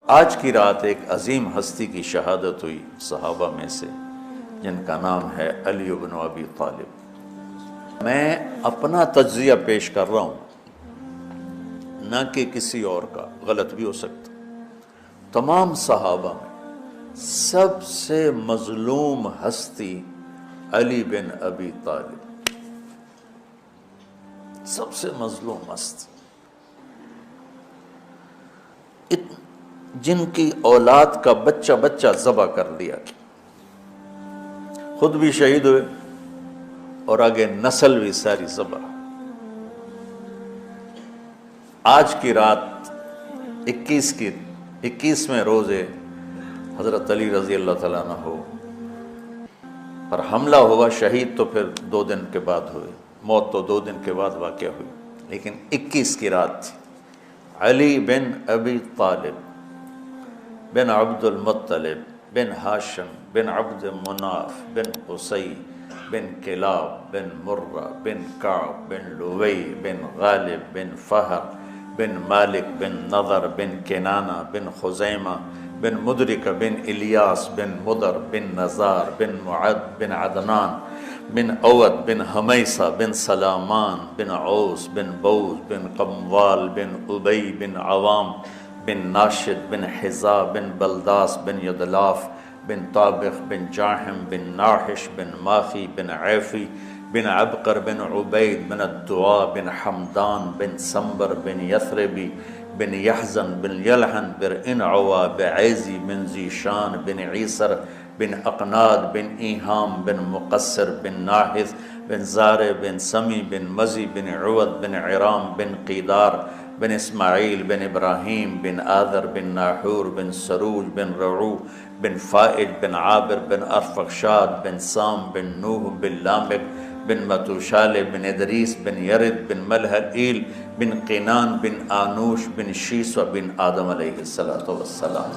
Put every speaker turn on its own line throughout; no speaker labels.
آج کی رات ایک عظیم ہستی کی شہادت ہوئی صحابہ میں سے، جن کا نام ہے علی بن ابی طالب۔ میں اپنا تجزیہ پیش کر رہا ہوں، نہ کہ کسی اور کا، غلط بھی ہو سکتا۔ تمام صحابہ میں سب سے مظلوم ہستی علی بن ابی طالب، سب سے مظلوم ہستی، جن کی اولاد کا بچہ بچہ ذبح کر دیا گیا، خود بھی شہید ہوئے اور آگے نسل بھی ساری ذبح۔ آج کی رات 21ویں روزے حضرت علی رضی اللہ تعالیٰ عنہ پر حملہ ہوا، شہید تو پھر 2 دن کے بعد ہوئے، موت تو 2 دن کے بعد واقع ہوئی، لیکن 21 کی رات تھی۔ علی بن ابی طالب بن عبد المطلب بن ہاشم بن عبد مناف بن قصی بن کلاب بن مرہ بن کعب بن لوی بن غالب بن فہر بن مالک بن نضر بن کنانہ بن خزیمہ بن مدرک بن الیاس بن مدر بن نزار بن معد بن عدنان بن اود بن حمیسہ بن سلامان بن عوس بن بوز بن قموال بن ابی بن عوام بن ناشد بن حزا بن بلداس بن یدلاف بن طابخ بن جاحم بن ناحش بن ماخی بن عیفی بن عبقر بن عبید بن الدعاء بن حمدان بن سنبر بن یثربی بن یحزن بن یلحن بن انعوا بعیزی بن زیشان بن عیسر بن اقناد بن ایہام بن مقصر بن ناحث بن زارع بن سمی بن مزی بن عوض بن عرام بن قیدار بن اسماعیل بن ابراہیم بن آذر بن ناحور بن سروج بن رعو بن فائج بن عابر بن ارفخشاد بن سام بن نوح بن لامک بن متوشال بن ادریس بن یرد بن ملحل بن قینان بن آنوش بن شیسو بن آدم علیہ السلام۔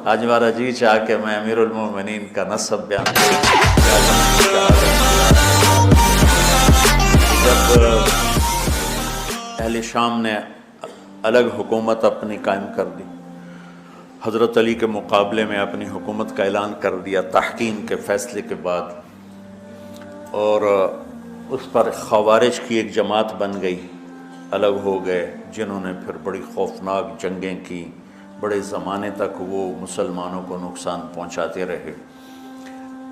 آج ہمارا جی چاہ کہ میں امیر المومنین کا نسب بیان جب اہل شام نے الگ حکومت اپنی قائم کر دی، حضرت علی کے مقابلے میں اپنی حکومت کا اعلان کر دیا تحکیم کے فیصلے کے بعد، اور اس پر خوارج کی ایک جماعت بن گئی، الگ ہو گئے، جنہوں نے پھر بڑی خوفناک جنگیں کی، بڑے زمانے تک وہ مسلمانوں کو نقصان پہنچاتے رہے۔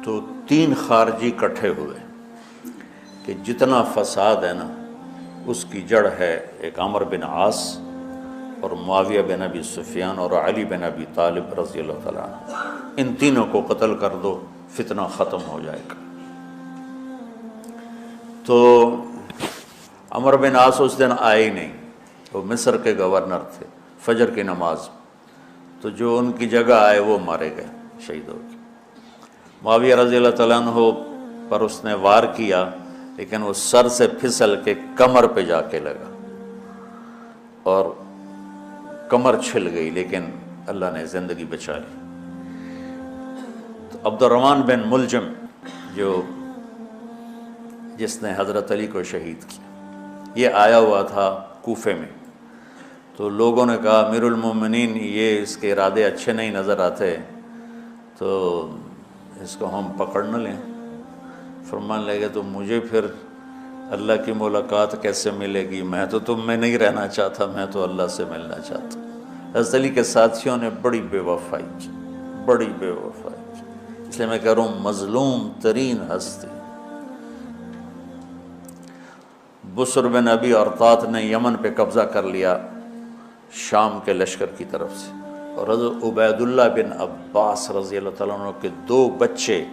تو 3 خارجی اکٹھے ہوئے کہ جتنا فساد ہے نا اس کی جڑ ہے ایک عمرو بن عاص اور معاویہ بن ابی سفیان اور علی بن ابی طالب رضی اللہ تعالیٰ عنہ، ان تینوں کو قتل کر دو، فتنہ ختم ہو جائے گا۔ تو عمرو بن عاص اس دن آئے ہی نہیں، وہ مصر کے گورنر تھے، فجر کی نماز، تو جو ان کی جگہ آئے وہ مارے گئے، شہید ہو گئے۔ معاویہ رضی اللہ تعالیٰ عنہ پر اس نے وار کیا، لیکن وہ سر سے پھسل کے کمر پہ جا کے لگا اور کمر چھل گئی، لیکن اللہ نے زندگی بچا لی۔ تو عبد الرحمن بن ملجم جس نے حضرت علی کو شہید کیا، یہ آیا ہوا تھا کوفے میں، تو لوگوں نے کہا امیر المومنین یہ اس کے ارادے اچھے نہیں نظر آتے، تو اس کو ہم پکڑ نہ لیں۔ فرمان لگے تو مجھے پھر اللہ کی ملاقات کیسے ملے گی؟ میں تو تم میں نہیں رہنا چاہتا، میں تو اللہ سے ملنا چاہتا۔ حضرت علی کے ساتھیوں نے بڑی بے وفائی کی، بڑی بے وفائی کی، اس لیے میں کہہ رہا ہوں مظلوم ترین ہستی۔ بسر بن ابی ارطاط نے یمن پہ قبضہ کر لیا شام کے لشکر کی طرف سے، اور حضرت عبید اللہ بن عباس رضی اللہ تعالیٰ عنہ کے 2 بچے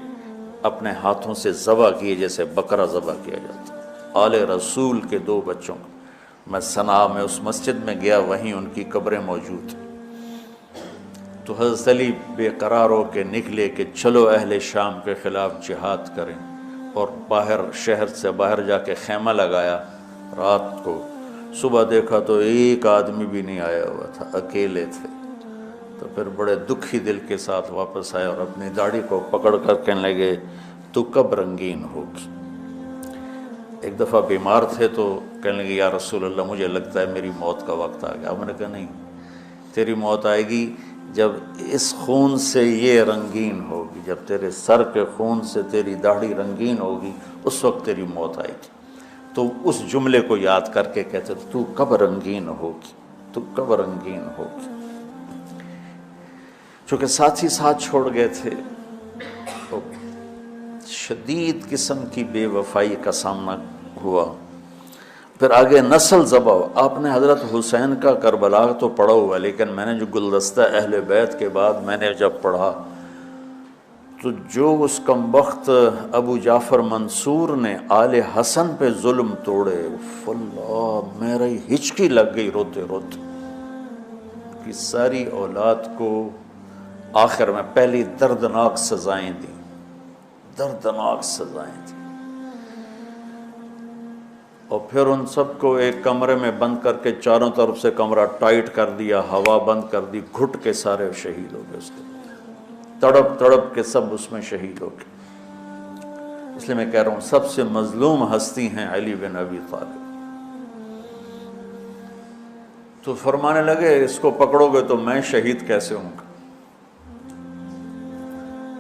اپنے ہاتھوں سے ذبح کیے، جیسے بکرا ذبح کیا جاتا۔ آل رسول کے 2 بچوں، میں صنعاء میں اس مسجد میں گیا، وہیں ان کی قبریں موجود ہیں۔ تو حضرت علی بے قرار ہو کے نکلے کہ چلو اہل شام کے خلاف جہاد کریں، اور باہر شہر سے باہر جا کے خیمہ لگایا رات کو۔ صبح دیکھا تو ایک آدمی بھی نہیں آیا ہوا تھا، اکیلے تھے۔ تو پھر بڑے دکھی دل کے ساتھ واپس آئے اور اپنی داڑھی کو پکڑ کر کہنے لگے تو کب رنگین ہوگی؟ ایک دفعہ بیمار تھے تو کہنے لگے یا رسول اللہ مجھے لگتا ہے میری موت کا وقت آ گیا۔ میں نے کہا نہیں، تیری موت آئے گی جب اس خون سے یہ رنگین ہوگی، جب تیرے سر کے خون سے تیری داڑھی رنگین ہوگی، اس وقت تیری موت آئے گی۔ تو اس جملے کو یاد کر کے کہتے تو کب رنگین ہوگی، تو کب رنگین ہوگی۔ چونکہ ساتھ ہی ساتھ چھوڑ گئے تھے تو شدید قسم کی بے وفائی کا سامنا ہوا۔ پھر آگے نسل ذبح۔ آپ نے حضرت حسین کا کربلا تو پڑھا ہوا، لیکن میں نے جو گلدستہ اہل بیت کے بعد میں نے جب پڑھا تو جو اس کمبخت ابو جعفر منصور نے آل حسن پہ ظلم توڑے، اللہ میرا ہچکی لگ گئی روتے روتے کہ ساری اولاد کو آخر میں پہلی دردناک سزائیں دی، دردناک سزائیں دی، اور پھر ان سب کو ایک کمرے میں بند کر کے چاروں طرف سے کمرہ ٹائٹ کر دیا، ہوا بند کر دی، گھٹ کے سارے شہید ہو گئے، اس کے تڑپ تڑپ کے سب اس میں شہید ہو گئے۔ اس لیے میں کہہ رہا ہوں سب سے مظلوم ہستی ہیں علی بن ابی طالب۔ تو فرمانے لگے اس کو پکڑو گے تو میں شہید کیسے ہوں گا۔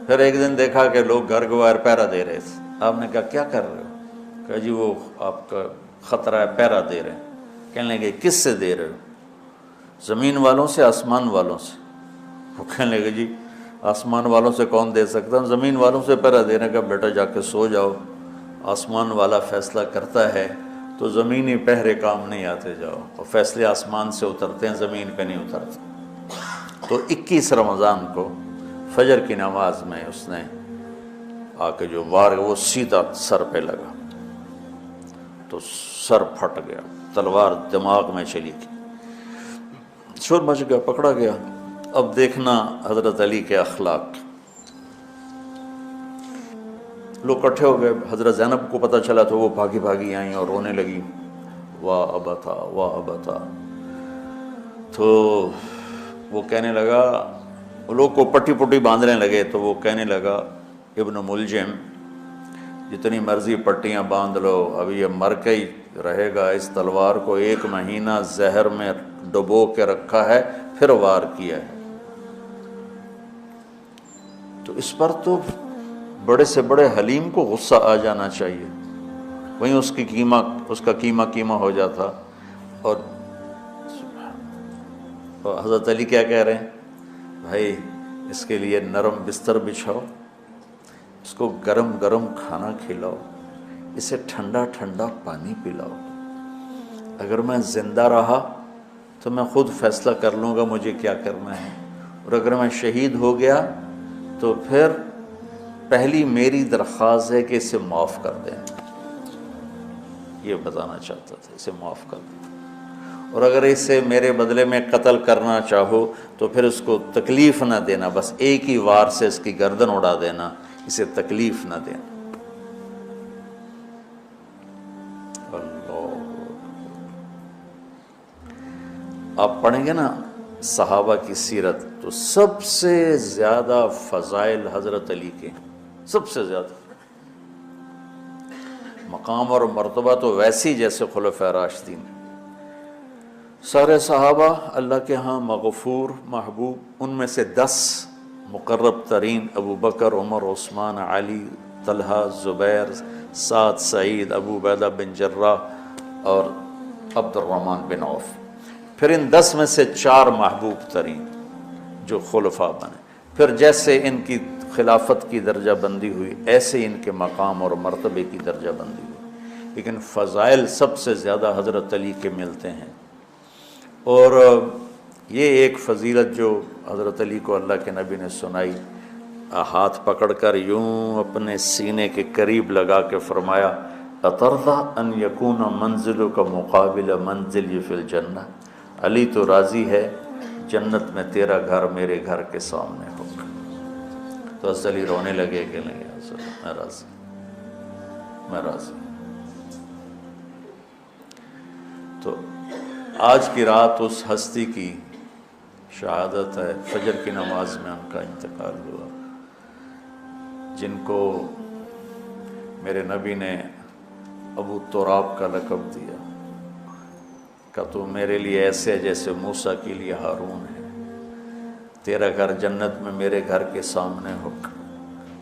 پھر ایک دن دیکھا کہ لوگ گھر گوار پہرا دے رہے تھے۔ آپ نے کہا کیا کر رہے ہو؟ کہا جی وہ آپ کا خطرہ ہے، پہرا دے رہے ہیں۔ کہنے لگے کس سے دے رہے ہو؟ زمین والوں سے، آسمان والوں سے؟ وہ کہنے لگے جی آسمان والوں سے کون دے سکتا ہوں، زمین والوں سے پہرا دینے کا، بیٹا جا کے سو جاؤ، آسمان والا فیصلہ کرتا ہے تو زمینی پہرے کام نہیں آتے، جاؤ، اور فیصلے آسمان سے اترتے ہیں، زمین پہ نہیں اترتے۔ تو 21 رمضان کو فجر کی نماز میں اس نے آ کے جو وار وہ سیدھا سر پہ لگا تو سر پھٹ گیا، تلوار دماغ میں چلی گئی، شور مچ گیا، پکڑا گیا۔ اب دیکھنا حضرت علی کے اخلاق، لوگ اکٹھے ہو گئے، حضرت زینب کو پتہ چلا تو وہ بھاگی بھاگی آئیں اور رونے لگی، واہ ابتا واہ ابتا۔ تو وہ کہنے لگا، وہ لوگ کو پٹی پٹی باندھنے لگے تو وہ کہنے لگا ابن ملجم جتنی مرضی پٹیاں باندھ لو، ابھی یہ مر کے ہی رہے گا، اس تلوار کو 1 مہینہ زہر میں ڈبو کے رکھا ہے پھر وار کیا ہے۔ تو اس پر تو بڑے سے بڑے حلیم کو غصہ آ جانا چاہیے، وہیں اس کا قیمہ ہو جاتا۔ اور حضرت علی کیا کہہ رہے ہیں؟ بھائی اس کے لیے نرم بستر بچھاؤ، اس کو گرم گرم کھانا کھلاؤ، اسے ٹھنڈا ٹھنڈا پانی پلاؤ۔ اگر میں زندہ رہا تو میں خود فیصلہ کر لوں گا مجھے کیا کرنا ہے، اور اگر میں شہید ہو گیا تو پھر پہلی میری درخواست ہے کہ اسے معاف کر دیں، یہ بتانا چاہتا تھا، اسے معاف کر دیں، اور اگر اسے میرے بدلے میں قتل کرنا چاہو تو پھر اس کو تکلیف نہ دینا، بس ایک ہی وار سے اس کی گردن اڑا دینا، اسے تکلیف نہ دینا۔ اللہ، آپ پڑھیں گے نا صحابہ کی سیرت تو سب سے زیادہ فضائل حضرت علی کے، سب سے زیادہ مقام اور مرتبہ تو ویسی جیسے خلفائے راشدین۔ سارے صحابہ اللہ کے ہاں مغفور محبوب، ان میں سے 10 مقرب ترین ابو بکر، عمر، عثمان، علی، طلحہ، زبیر، سعد، سعید، ابو عبیدہ بن جراح اور عبد الرحمن بن عوف۔ پھر ان 10 میں سے 4 محبوب ترین جو خلفاء بنے، پھر جیسے ان کی خلافت کی درجہ بندی ہوئی ایسے ان کے مقام اور مرتبے کی درجہ بندی ہوئی، لیکن فضائل سب سے زیادہ حضرت علی کے ملتے ہیں۔ اور یہ ایک فضیلت جو حضرت علی کو اللہ کے نبی نے سنائی، ہاتھ پکڑ کر یوں اپنے سینے کے قریب لگا کے فرمایا، اترضی ان یکون منزلک مقابل منزلی فی الجنہ، علی تو راضی ہے جنت میں تیرا گھر میرے گھر کے سامنے ہوگا۔ تو حضرت علی رونے لگے کہ نہیں، میں راضی، میں راضی۔ تو آج کی رات اس ہستی کی شہادت ہے، فجر کی نماز میں ان کا انتقال ہوا، جن کو میرے نبی نے ابو تراب کا لقب دیا کہ تو میرے لیے ایسے جیسے موسیٰ کے لیے ہارون ہے۔ تیرا گھر جنت میں میرے گھر کے سامنے ہو۔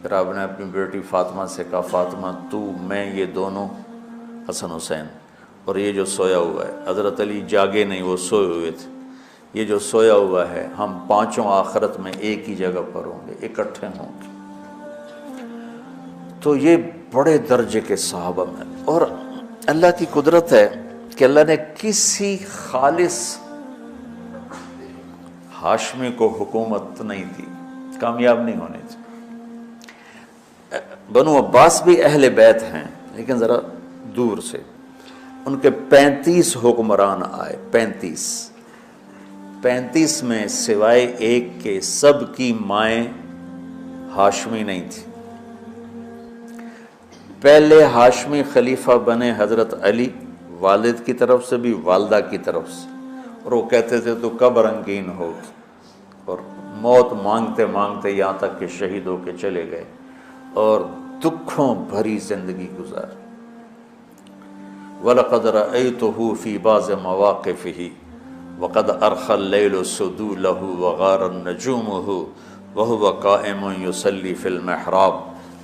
پھر آپ نے اپنی بیٹی فاطمہ سے کہا فاطمہ تو میں یہ دونوں حسن حسین اور یہ جو سویا ہوا ہے، حضرت علی جاگے نہیں، وہ سوئے ہوئے تھے، یہ جو سویا ہوا ہے ہم پانچوں آخرت میں ایک ہی جگہ پر ہوں گے، اکٹھے ہوں گے۔ تو یہ بڑے درجے کے صحابہ میں، اور اللہ کی قدرت ہے کہ اللہ نے کسی خالص ہاشمی کو حکومت نہیں دی، کامیاب نہیں ہونے دی۔ بنو عباس بھی اہل بیت ہیں لیکن ذرا دور سے، ان کے 35 حکمران آئے، 35 میں سوائے ایک کے سب کی مائیں ہاشمی نہیں تھی۔ پہلے ہاشمی خلیفہ بنے حضرت علی، والد کی طرف سے بھی والدہ کی طرف سے، اور وہ کہتے تھے تو کب رنگین ہوگی، اور موت مانگتے مانگتے یہاں تک کہ شہید ہو کے چلے گئے اور دکھوں بھری زندگی گزاری۔ وَلَقَدْ رَأَيْتُهُ فِي بَعْضِ مَوَاقِفِهِ وَقَدْ أَرْخَى اللَّيْلُ سُدُولَهُ وَغَارَ النَّجُومُهُ وَهُوَ قَائِمٌ يُصَلِّي فِي الْمِحْرَابِ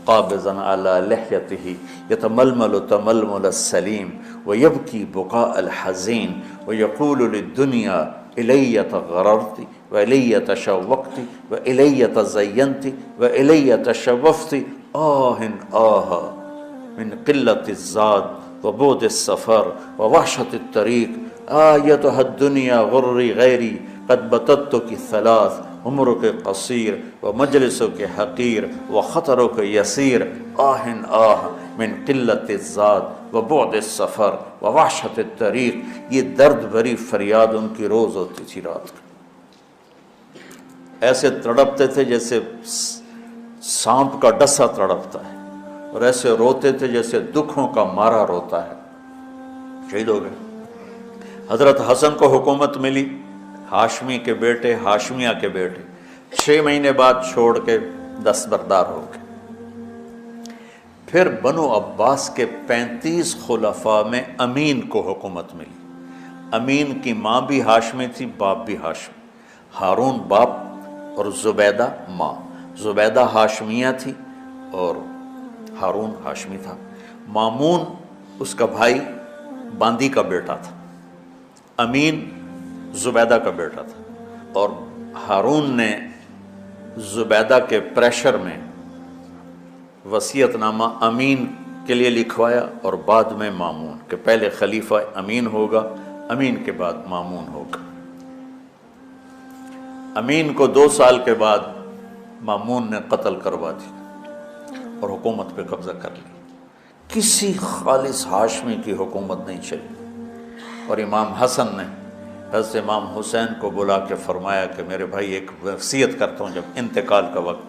قابضاً على لحيته يتململ تململ السليم ويبكي بكاء الحزين ويقول للدنيا إلي تغررت وإلي تشوقت وإلي تزينت وإلي تشوفت آه من قلة الزاد وبعد السفر ووحشة الطريق آيتها الدنيا غري غيري قد بتتك ثلاث عمرك قصير ومجلسك حقير وخطرك يسير من قلة الزاد وبعد السفر ووحشة الطريق۔ یہ درد بھری فریاد ان کی روز ہوتی تھی رات کو، ایسے تڑپتے تھے جیسے سانپ کا ڈسا تڑپتا ہے، اور ایسے روتے تھے جیسے دکھوں کا مارا روتا ہے۔ شہید ہو گئے۔ حضرت حسن کو حکومت ملی، ہاشمی کے بیٹے، ہاشمیہ کے بیٹے 6 مہینے بعد چھوڑ کے دستبردار ہو گئے۔ پھر بنو عباس کے 35 خلفاء میں امین کو حکومت ملی۔ امین کی ماں بھی ہاشمی تھی، باپ بھی ہاشمی، ہارون باپ اور زبیدہ ماں۔ زبیدہ ہاشمیہ تھی اور ہارون ہاشمی تھا۔ مامون اس کا بھائی باندی کا بیٹا تھا، امین زبیدہ کا بیٹا تھا، اور ہارون نے زبیدہ کے پریشر میں وصیت نامہ امین کے لیے لکھوایا، اور بعد میں مامون، کہ پہلے خلیفہ امین ہوگا، امین کے بعد مامون ہوگا۔ امین کو 2 سال کے بعد مامون نے قتل کروا دی اور حکومت پہ قبضہ کر لی۔ کسی خالص ہاشمی کی حکومت نہیں چلی، اور امام حسن نے حضرت امام حسین کو بلا کے فرمایا کہ میرے بھائی ایک وصیت کرتا ہوں جب انتقال کا وقت،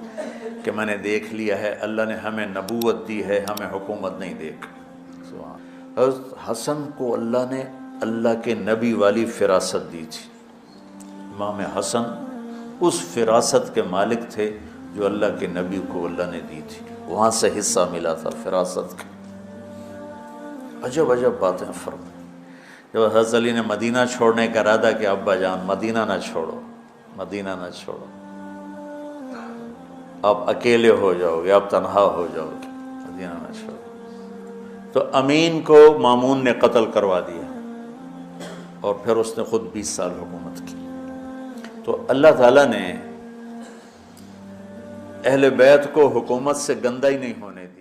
کہ میں نے دیکھ لیا ہے اللہ نے ہمیں نبوت دی ہے، ہمیں حکومت نہیں دے گا۔ حضرت حسن کو اللہ نے اللہ کے نبی والی فراست دی تھی۔ امام حسن اس فراست کے مالک تھے جو اللہ کے نبی کو اللہ نے دی تھی، وہاں سے حصہ ملا تھا فراست کا۔ عجب عجب باتیں فرمائیں۔ جب حضرت علی نے مدینہ چھوڑنے کا ارادہ کیا، ابا جان مدینہ نہ چھوڑو، مدینہ نہ چھوڑو، آپ اکیلے ہو جاؤ گے، آپ تنہا ہو جاؤ گے، مدینہ نہ چھوڑو۔ تو امین کو مامون نے قتل کروا دیا، اور پھر اس نے خود 20 سال حکومت کی۔ تو اللہ تعالیٰ نے اہل بیت کو حکومت سے گندہ ہی نہیں ہونے دیا۔